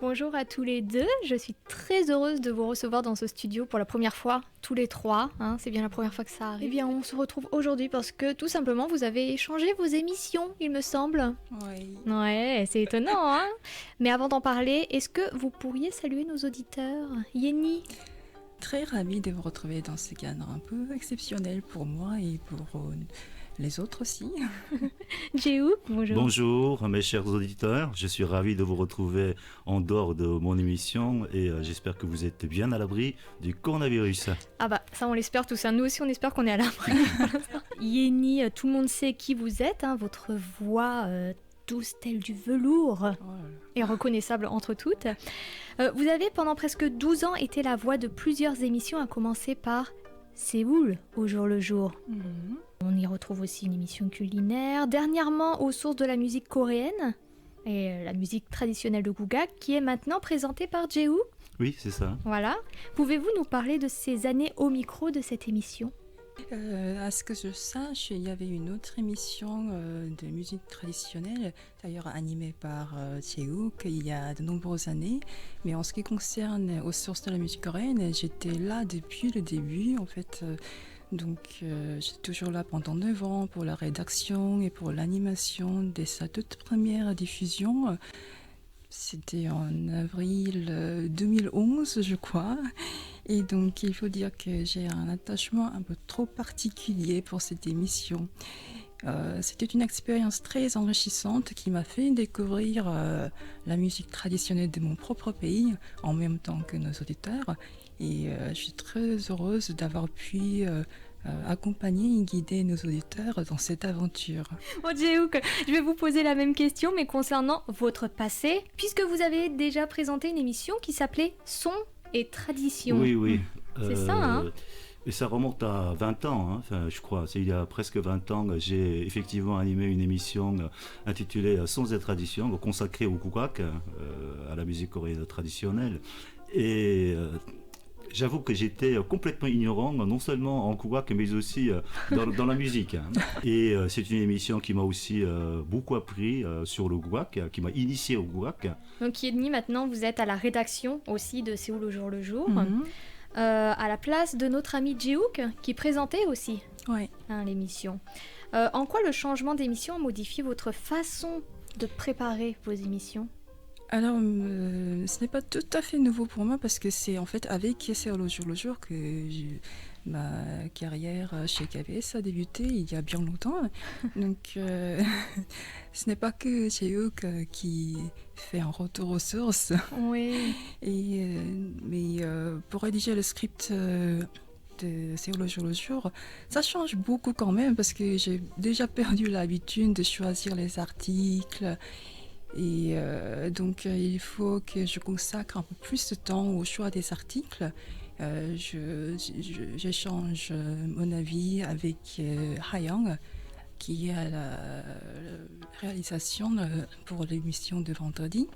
Bonjour à tous les deux, je suis très heureuse de vous recevoir dans ce studio pour la première fois, tous les trois, c'est bien la première fois que ça arrive. Eh bien on se retrouve aujourd'hui parce que tout simplement vous avez échangé vos émissions, il me semble. Oui. Ouais, c'est étonnant, hein. Mais avant d'en parler, est-ce que vous pourriez saluer nos auditeurs? Yenny? Très ravie de vous retrouver dans ce cadre un peu exceptionnel pour moi et pour les autres aussi. Jéhouk, bonjour. Bonjour mes chers auditeurs, je suis ravi de vous retrouver en dehors de mon émission et j'espère que vous êtes bien à l'abri du coronavirus. Ah bah ça on l'espère tous, nous aussi on espère qu'on est à l'abri. Yenny, tout le monde sait qui vous êtes, votre voix douce telle du velours et reconnaissable entre toutes. Vous avez pendant presque 12 ans été la voix de plusieurs émissions, à commencer par Séoul au jour le jour. On y retrouve aussi une émission culinaire, dernièrement aux sources de la musique coréenne et la musique traditionnelle de Gugak qui est maintenant présentée par Jéhouk. Oui, c'est ça. Voilà. Pouvez-vous nous parler de ces années au micro de cette émission ? À ce que je sache, il y avait une autre émission de musique traditionnelle, d'ailleurs animée par Jéhouk il y a de nombreuses années. Mais en ce qui concerne aux sources de la musique coréenne, j'étais là depuis le début en fait. Donc j'étais toujours là pendant 9 ans pour la rédaction et pour l'animation de sa toute première diffusion. C'était en avril 2011, je crois. Et donc, il faut dire que j'ai un attachement un peu trop particulier pour cette émission. C'était une expérience très enrichissante qui m'a fait découvrir la musique traditionnelle de mon propre pays en même temps que nos auditeurs. Et je suis très heureuse d'avoir pu accompagner et guider nos auditeurs dans cette aventure. Oh Jéhouk, je vais vous poser la même question, mais concernant votre passé, puisque vous avez déjà présenté une émission qui s'appelait Son et Tradition. Oui. C'est ça, Et ça remonte à 20 ans, je crois. C'est il y a presque 20 ans, j'ai effectivement animé une émission intitulée Sons et Traditions, consacrée au Gugak, à la musique coréenne traditionnelle. Et j'avoue que j'étais complètement ignorant, non seulement en Gugak, mais aussi dans la musique. Et c'est une émission qui m'a aussi beaucoup appris sur le Gugak, qui m'a initié au Gugak. Donc Yenny, maintenant vous êtes à la rédaction aussi de Séoul au jour le jour. À la place de notre ami Jéhouk, qui présentait aussi l'émission. En quoi le changement d'émission a modifié votre façon de préparer vos émissions ? Alors, ce n'est pas tout à fait nouveau pour moi parce que c'est en fait avec Séoul au jour le jour que ma carrière chez KBS a débuté il y a bien longtemps. Donc, ce n'est pas que Jéhouk qui fait un retour aux sources. Oui. Mais pour rédiger le script de Séoul au jour le jour, ça change beaucoup quand même parce que j'ai déjà perdu l'habitude de choisir les articles. Et donc il faut que je consacre un peu plus de temps au choix des articles. J'échange mon avis avec Hayang, qui est à la réalisation pour l'émission de vendredi.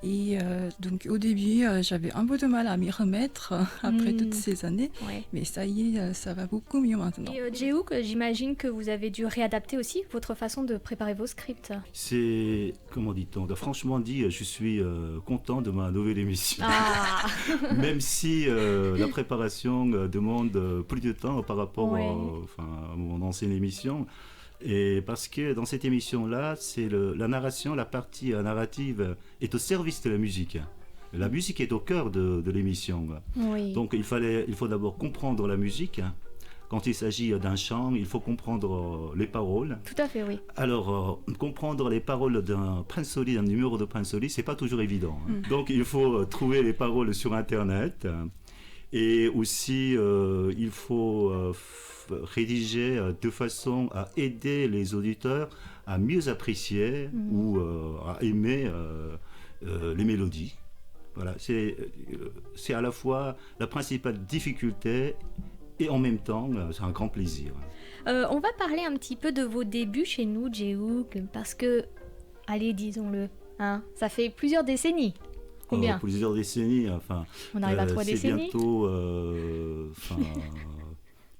Et donc au début, j'avais un peu de mal à m'y remettre après toutes ces années, mais ça y est, ça va beaucoup mieux maintenant. Et Jéhouk, j'imagine que vous avez dû réadapter aussi votre façon de préparer vos scripts. C'est, comment dit-on, franchement dit, je suis content de ma nouvelle émission. Même si la préparation demande plus de temps par rapport à mon ancienne émission. Et parce que dans cette émission-là, c'est la narration, la partie narrative est au service de la musique. La musique est au cœur de l'émission. Oui. Donc il faut d'abord comprendre la musique. Quand il s'agit d'un chant, il faut comprendre les paroles. Tout à fait, oui. Alors, comprendre les paroles d'un Prince-Oli, d'un numéro de Prince-Oli, c'est pas toujours évident. Donc il faut trouver les paroles sur Internet. Et aussi, il faut rédiger de façon à aider les auditeurs à mieux apprécier ou à aimer les mélodies. Voilà, c'est à la fois la principale difficulté et en même temps, c'est un grand plaisir. On va parler un petit peu de vos débuts chez nous, Jéhouk, parce que, allez, disons-le, ça fait plusieurs décennies. Combien ? Plusieurs décennies, on arrive à 3 décennies. C'est bientôt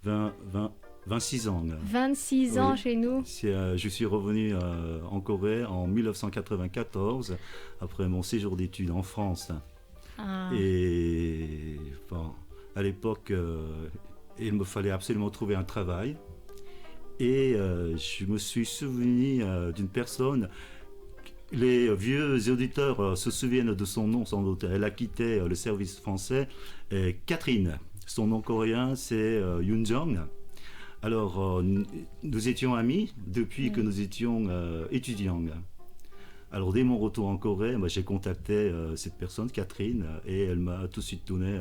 20, 26 ans. 26 ans chez nous. Je suis revenu en Corée en 1994, après mon séjour d'études en France. Et bon, à l'époque, il me fallait absolument trouver un travail. Et je me suis souvenu d'une personne. Les vieux auditeurs se souviennent de son nom sans doute. Elle a quitté le service français. Catherine. Son nom coréen, c'est Yoon Jong. Alors, nous étions amis depuis que nous étions étudiants. Alors, dès mon retour en Corée, j'ai contacté cette personne, Catherine, et elle m'a tout de suite donné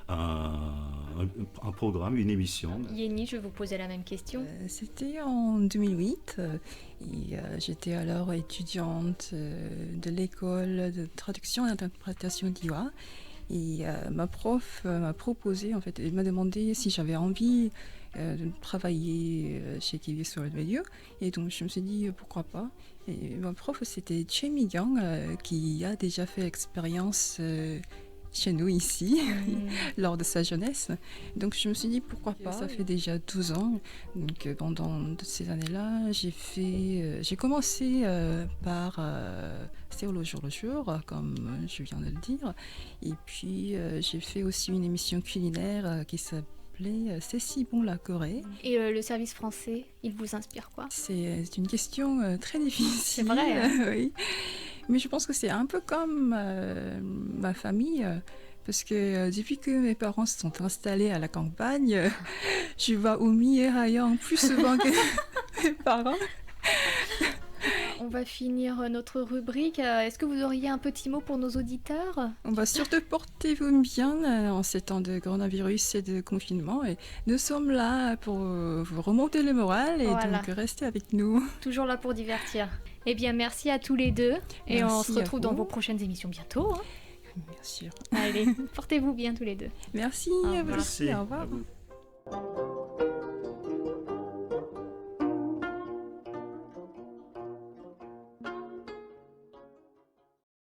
un programme, une émission. Yenny, je vais vous poser la même question. C'était en 2008 et j'étais alors étudiante de l'école de traduction et interprétation d'IWA. Et ma prof m'a proposé, en fait, elle m'a demandé si j'avais envie de travailler chez KBS World Radio. Et donc je me suis dit pourquoi pas. Et ma prof, c'était Choi Mi-kyung, qui a déjà fait expérience chez nous ici, lors de sa jeunesse. Donc je me suis dit pourquoi pas, ça fait déjà 12 ans. Donc pendant ces années-là, j'ai commencé par c'est au jour le jour, comme je viens de le dire. Et puis j'ai fait aussi une émission culinaire qui s'appelait C'est si bon la Corée. Et le service français, il vous inspire quoi? C'est une question très difficile. C'est vrai, hein? Oui. Mais je pense que c'est un peu comme ma famille, parce que depuis que mes parents se sont installés à la campagne, je vais au Mieraillon plus souvent que mes parents. On va finir notre rubrique. Est-ce que vous auriez un petit mot pour nos auditeurs? On va surtout portez-vous bien en ces temps de coronavirus et de confinement. Et nous sommes là pour vous remonter le moral et donc restez avec nous. Toujours là pour divertir. Eh bien, merci à tous les deux. Et on se retrouve dans vos prochaines émissions bientôt. Bien sûr. Allez, portez-vous bien tous les deux. Merci. Merci. Au revoir. À vous.